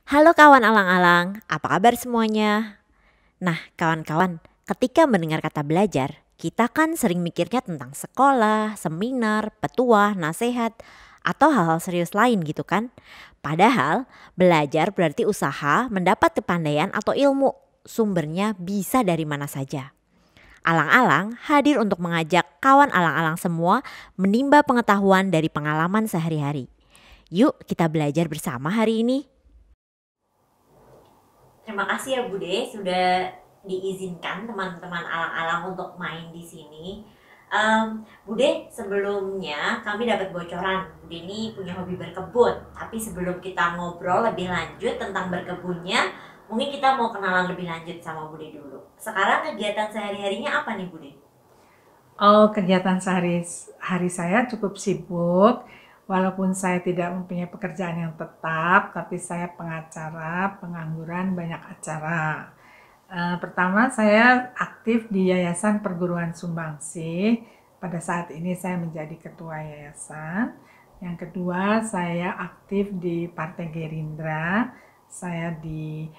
Halo kawan alang-alang, apa kabar semuanya? Nah kawan-kawan, ketika mendengar kata belajar, kita kan sering mikirnya tentang sekolah, seminar, petuah, nasihat, atau hal-hal serius lain gitu kan. Padahal belajar berarti usaha mendapat kepandaian atau ilmu, sumbernya bisa dari mana saja. Alang-alang hadir untuk mengajak kawan alang-alang semua menimba pengetahuan dari pengalaman sehari-hari. Yuk kita belajar bersama hari ini. Terima kasih ya Bude sudah diizinkan teman-teman alang-alang untuk main di sini. Bude, sebelumnya kami dapat bocoran Bude ini punya hobi berkebun. Tapi sebelum kita ngobrol lebih lanjut tentang berkebunnya, mungkin kita mau kenalan lebih lanjut sama Bude dulu. Sekarang kegiatan sehari-harinya apa nih Bude? Oh, kegiatan sehari-hari saya cukup sibuk. Walaupun saya tidak mempunyai pekerjaan yang tetap, tapi saya pengacara, pengangguran, banyak acara. Pertama, saya aktif di Yayasan Perguruan Sumbangsih. Pada saat ini saya menjadi ketua yayasan. Yang kedua, saya aktif di Partai Gerindra. Saya di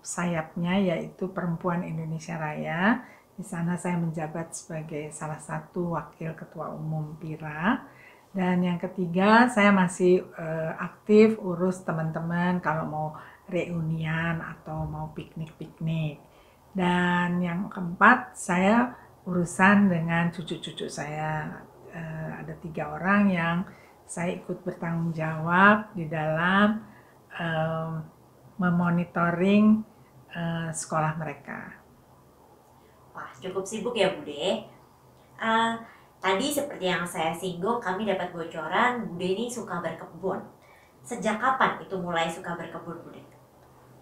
sayapnya yaitu Perempuan Indonesia Raya. Di sana saya menjabat sebagai salah satu wakil ketua umum PIRA. Dan yang ketiga, saya masih aktif urus teman-teman kalau mau reunian atau mau piknik-piknik. Dan yang keempat, saya urusan dengan cucu-cucu saya. Ada 3 orang yang saya ikut bertanggung jawab di dalam memonitoring sekolah mereka. Wah, cukup sibuk ya Bude. Uh, Tadi seperti yang saya singgung, kami dapat bocoran Bude ini suka berkebun. Sejak kapan itu mulai suka berkebun Bude?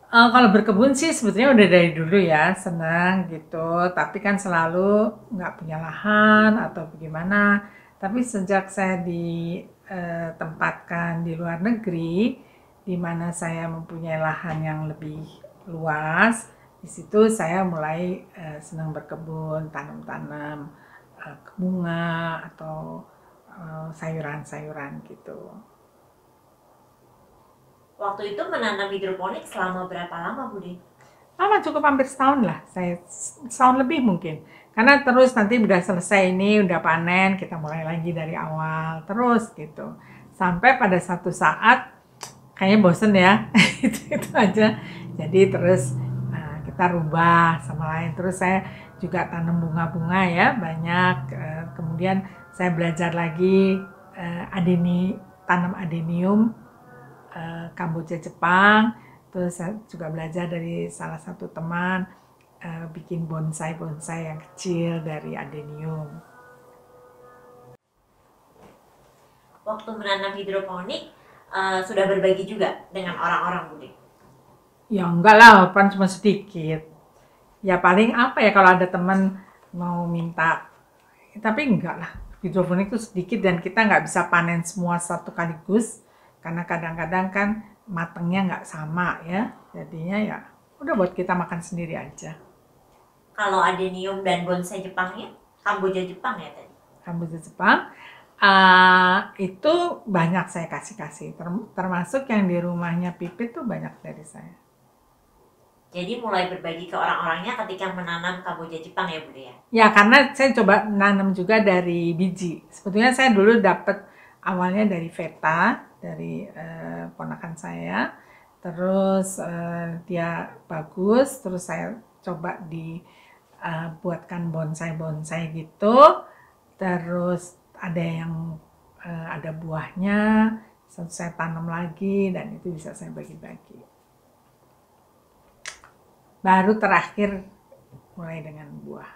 Kalau berkebun sih sebetulnya udah dari dulu ya, senang gitu. Tapi kan selalu nggak punya lahan atau bagaimana. Tapi sejak saya ditempatkan di luar negeri, di mana saya mempunyai lahan yang lebih luas, di situ saya mulai senang berkebun, tanam-tanam bunga atau sayuran-sayuran gitu. Waktu itu menanam hidroponik selama berapa lama Bude? Lama, cukup hampir setahun lah, saya setahun lebih mungkin. Karena terus nanti udah selesai ini, udah panen, kita mulai lagi dari awal, terus gitu. Sampai pada satu saat, kayaknya bosen ya, itu aja. Jadi terus kita rubah sama lain. Terus saya juga tanam bunga-bunga ya, banyak. Kemudian saya belajar lagi tanam adenium, Kamboja Jepang. Terus saya juga belajar dari salah satu teman bikin bonsai-bonsai yang kecil dari adenium. Waktu menanam hidroponik sudah berbagi juga dengan orang-orang Bude? Ya enggak lah, pan cuma sedikit. Ya paling apa ya kalau ada teman mau minta, tapi enggak lah. Hidroponik itu sedikit dan kita nggak bisa panen semua satu kaligus karena kadang-kadang kan matengnya nggak sama ya. Jadinya ya udah buat kita makan sendiri aja. Kalau adenium dan bonsai Jepangnya, Kamboja Jepang ya tadi? Kamboja Jepang itu banyak saya kasih-kasih. Termasuk yang di rumahnya Pipit tuh banyak dari saya. Jadi mulai berbagi ke orang-orangnya ketika menanam Kamboja Jepang ya Bude ya? Ya, karena saya coba nanam juga dari biji. Sebetulnya saya dulu dapat awalnya dari Veta, dari ponakan saya. Terus dia bagus, terus saya coba dibuatkan bonsai-bonsai gitu. Terus ada yang ada buahnya, saya tanam lagi dan itu bisa saya bagi-bagi. Baru terakhir mulai dengan buah.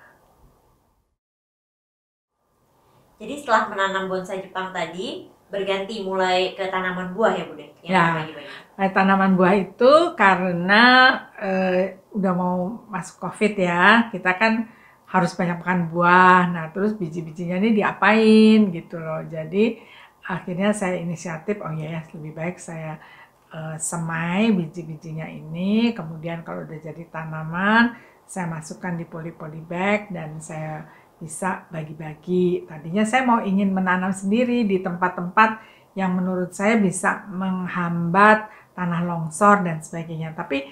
Jadi setelah menanam bonsai Jepang tadi, berganti mulai ke tanaman buah ya Bude? Yang Ya, bagi-bagi. tanaman buah itu karena udah mau masuk COVID ya, kita kan harus banyak makan buah. Nah, terus biji-bijinya ini diapain gitu loh. Jadi akhirnya saya inisiatif, oh iya ya lebih baik saya semai biji-bijinya ini, kemudian kalau udah jadi tanaman, saya masukkan di poli-poli bag dan saya bisa bagi-bagi. Tadinya saya mau ingin menanam sendiri di tempat-tempat yang menurut saya bisa menghambat tanah longsor dan sebagainya. Tapi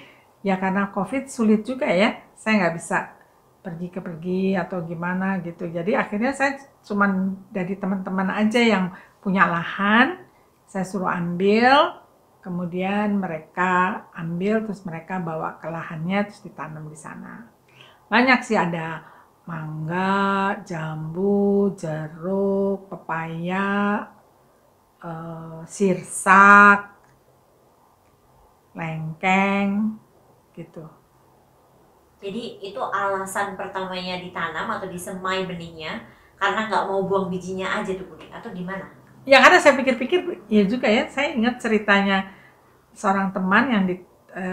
ya karena COVID sulit juga ya, saya nggak bisa pergi atau gimana gitu. Jadi akhirnya saya cuman dari teman-teman aja yang punya lahan, saya suruh ambil, kemudian mereka ambil, terus mereka bawa ke lahannya, terus ditanam di sana. Banyak sih, ada mangga, jambu, jeruk, pepaya, sirsak, lengkeng, gitu. Jadi itu alasan pertamanya ditanam atau disemai benihnya karena nggak mau buang bijinya aja tuh Budi, atau gimana? Ya karena saya pikir-pikir, ya juga ya, saya ingat ceritanya seorang teman yang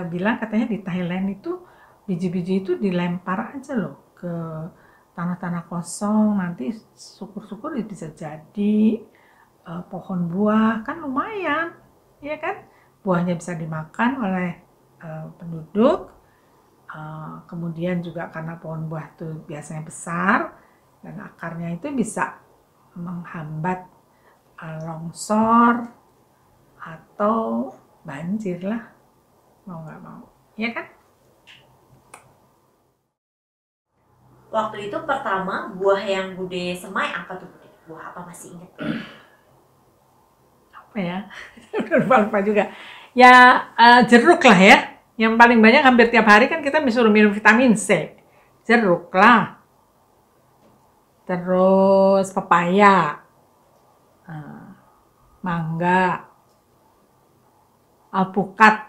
bilang katanya di Thailand itu biji-biji itu dilempar aja loh ke tanah-tanah kosong, nanti syukur-syukur bisa jadi pohon buah, kan lumayan, ya kan? Buahnya bisa dimakan oleh penduduk, kemudian juga karena pohon buah itu biasanya besar dan akarnya itu bisa menghambat longsor atau banjir lah, mau nggak mau, ya kan? Waktu itu pertama buah yang Bude semai apa tuh Bude? Buah apa, masih ingat? Apa ya? Udah lupa juga. Ya jeruk lah ya. Yang paling banyak hampir tiap hari kan kita disuruh minum vitamin C. Jeruk lah. Terus pepaya. Mangga. Alpukat.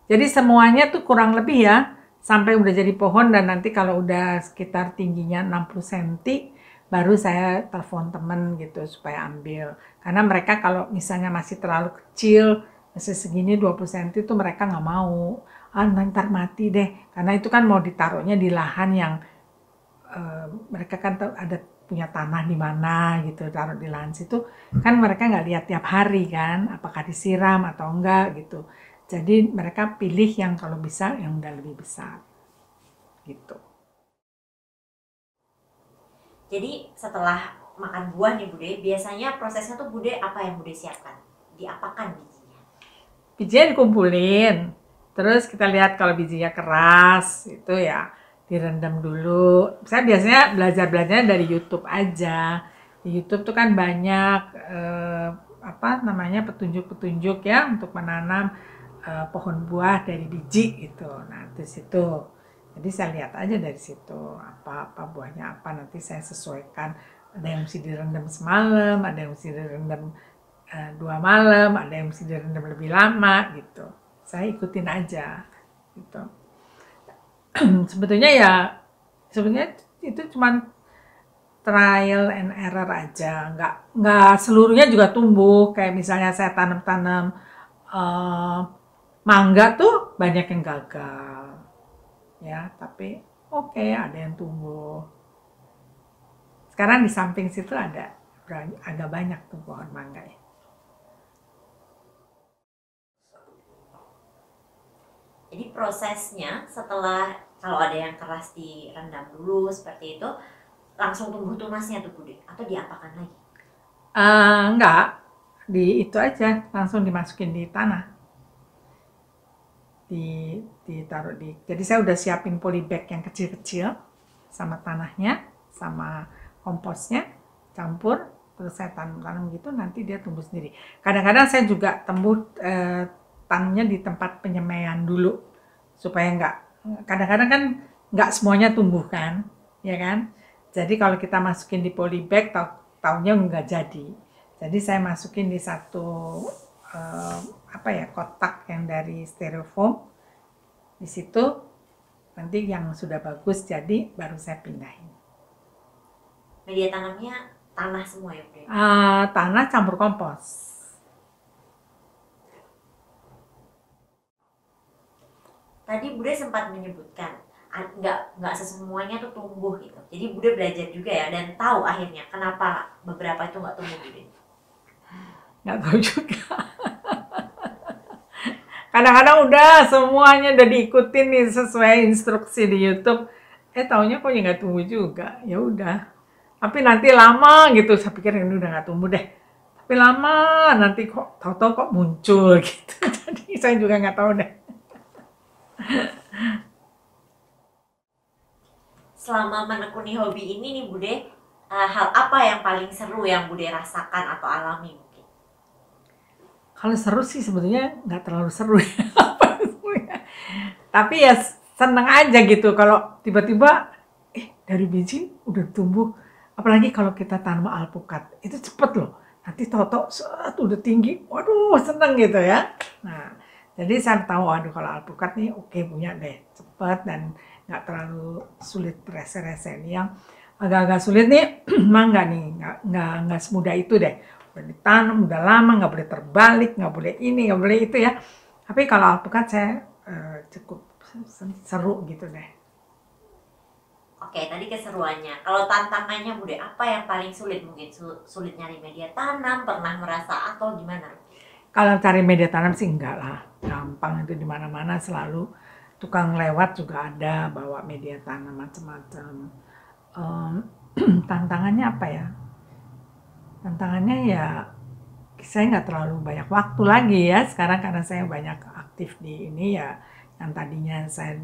Jadi semuanya tuh kurang lebih ya, sampai udah jadi pohon dan nanti kalau udah sekitar tingginya 60 cm, baru saya telepon temen gitu supaya ambil. Karena mereka kalau misalnya masih terlalu kecil, masih segini 20 cm itu mereka nggak mau. Ntar mati deh, karena itu kan mau ditaruhnya di lahan yang mereka kan ada punya tanah di mana gitu, taruh di lahan situ, kan mereka nggak lihat tiap hari kan, apakah disiram atau enggak gitu. Jadi mereka pilih yang kalau bisa yang udah lebih besar gitu. Jadi setelah makan buah nih Bude, biasanya prosesnya tuh Bude apa yang Bude siapkan? Diapakan bijinya? Bijinya dikumpulin, terus kita lihat kalau bijinya keras itu ya direndam dulu. Saya biasanya belajarnya dari YouTube aja. Di YouTube tuh kan banyak petunjuk-petunjuk ya untuk menanam pohon buah dari biji gitu. Nah, di situ. Jadi saya lihat aja dari situ apa buahnya apa, nanti saya sesuaikan. Ada yang mesti direndam semalam, ada yang mesti direndam 2 malam, ada yang mesti direndam lebih lama gitu. Saya ikutin aja gitu. Sebetulnya itu cuma trial and error aja, nggak seluruhnya juga tumbuh. Kayak misalnya saya tanam mangga tuh banyak yang gagal, ya. Tapi oke, ada yang tumbuh. Sekarang di samping situ ada banyak tuh pohon mangga ya. Jadi prosesnya setelah kalau ada yang keras direndam dulu seperti itu, langsung tumbuh tunasnya tuh Bude, atau diapakan lagi? Enggak, itu aja langsung dimasukin di tanah. Ditaruh jadi saya udah siapin polybag yang kecil-kecil sama tanahnya sama komposnya, campur, terus saya tanam gitu, nanti dia tumbuh sendiri. Kadang-kadang saya juga tanamnya di tempat penyemaian dulu supaya kadang-kadang kan nggak semuanya tumbuh kan, ya kan. Jadi kalau kita masukin di polybag, tahunnya nggak jadi. Jadi saya masukin di satu kotak yang dari styrofoam. Di situ nanti yang sudah bagus jadi baru saya pindahin. Media tanamnya tanah semua ya Bude? Tanah campur kompos. Tadi Bude sempat menyebutkan nggak sesemuanya tuh tumbuh gitu. Jadi Bude belajar juga ya dan tahu akhirnya kenapa beberapa itu nggak tumbuh Bude. Nggak tahu juga. Kadang-kadang udah semuanya udah diikutin nih sesuai instruksi di YouTube. Taunya kok nggak tumbuh juga. Ya udah. Tapi nanti lama gitu saya pikir ini udah nggak tumbuh deh. Tapi lama nanti kok tahu-tahu kok muncul gitu. Jadi saya juga nggak tahu deh. Selama menekuni hobi ini nih Bude, hal apa yang paling seru yang Bude rasakan atau alami mungkin? Kalau seru sih sebetulnya nggak terlalu seru ya. Tapi ya seneng aja gitu kalau tiba-tiba dari biji udah tumbuh. Apalagi kalau kita tanam alpukat, itu cepet loh. Nanti tahu-tahu udah tinggi, waduh seneng gitu ya. Nah, jadi saya tahu, waduh kalau alpukat nih oke punya deh, cepet dan nggak terlalu sulit rese-rese. Ini yang agak-agak sulit nih, emang nggak nih, nggak semudah itu deh. Udah ditanam, udah lama, nggak boleh terbalik, nggak boleh ini, nggak boleh itu ya. Tapi kalau alpukat saya cukup seru gitu deh. Oke, tadi keseruannya. Kalau tantangannya Bude, apa yang paling sulit? Mungkin sulit nyari media tanam, pernah merasa atau gimana? Kalau cari media tanam sih enggak lah, gampang itu di mana-mana selalu tukang lewat juga ada bawa media tanam macam-macam. Tantangannya apa ya? Tantangannya ya saya nggak terlalu banyak waktu lagi ya sekarang karena saya banyak aktif di ini ya yang tadinya saya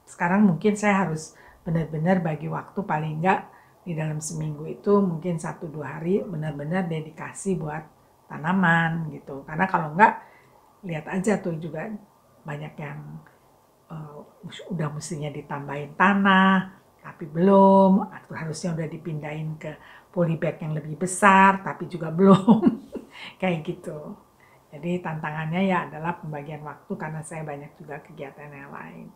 sekarang mungkin saya harus benar-benar bagi waktu paling nggak di dalam seminggu itu mungkin 1-2 hari benar-benar dedikasi buat tanaman gitu karena kalau nggak lihat aja tuh juga banyak yang udah mestinya ditambahin tanah tapi belum atau harusnya udah dipindahin ke polybag yang lebih besar tapi juga belum kayak gitu. Jadi tantangannya ya adalah pembagian waktu karena saya banyak juga kegiatan yang lain.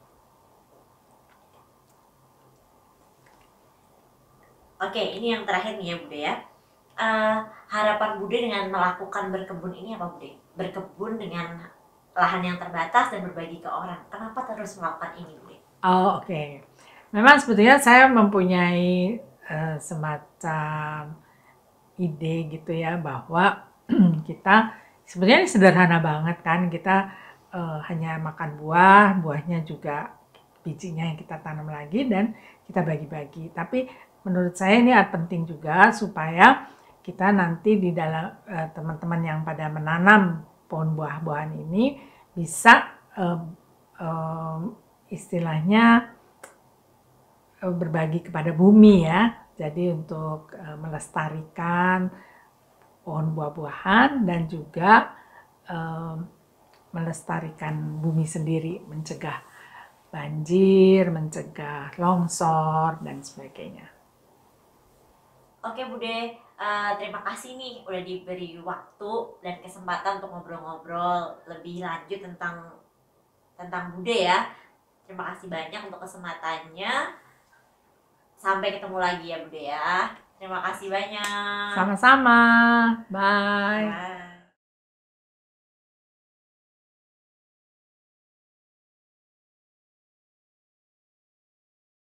Oke, ini yang terakhir nih ya Bude ya. Harapan Bude dengan melakukan berkebun ini apa Bude? Berkebun dengan lahan yang terbatas dan berbagi ke orang. Kenapa terus melakukan ini Bude? Oh oke. Memang sebetulnya saya mempunyai semacam ide gitu ya bahwa kita sebenarnya sederhana banget kan kita hanya makan buah, buahnya juga bijinya yang kita tanam lagi dan kita bagi-bagi. Tapi menurut saya ini penting juga supaya kita nanti di dalam teman-teman yang pada menanam pohon buah-buahan ini bisa istilahnya berbagi kepada bumi ya. Jadi untuk melestarikan pohon buah-buahan dan juga melestarikan bumi sendiri, mencegah banjir, mencegah longsor dan sebagainya. Oke Bude, terima kasih nih udah diberi waktu dan kesempatan untuk ngobrol-ngobrol lebih lanjut tentang Bude ya. Terima kasih banyak untuk kesempatannya. Sampai ketemu lagi ya Bude ya. Terima kasih banyak. Sama-sama. Bye. Bye.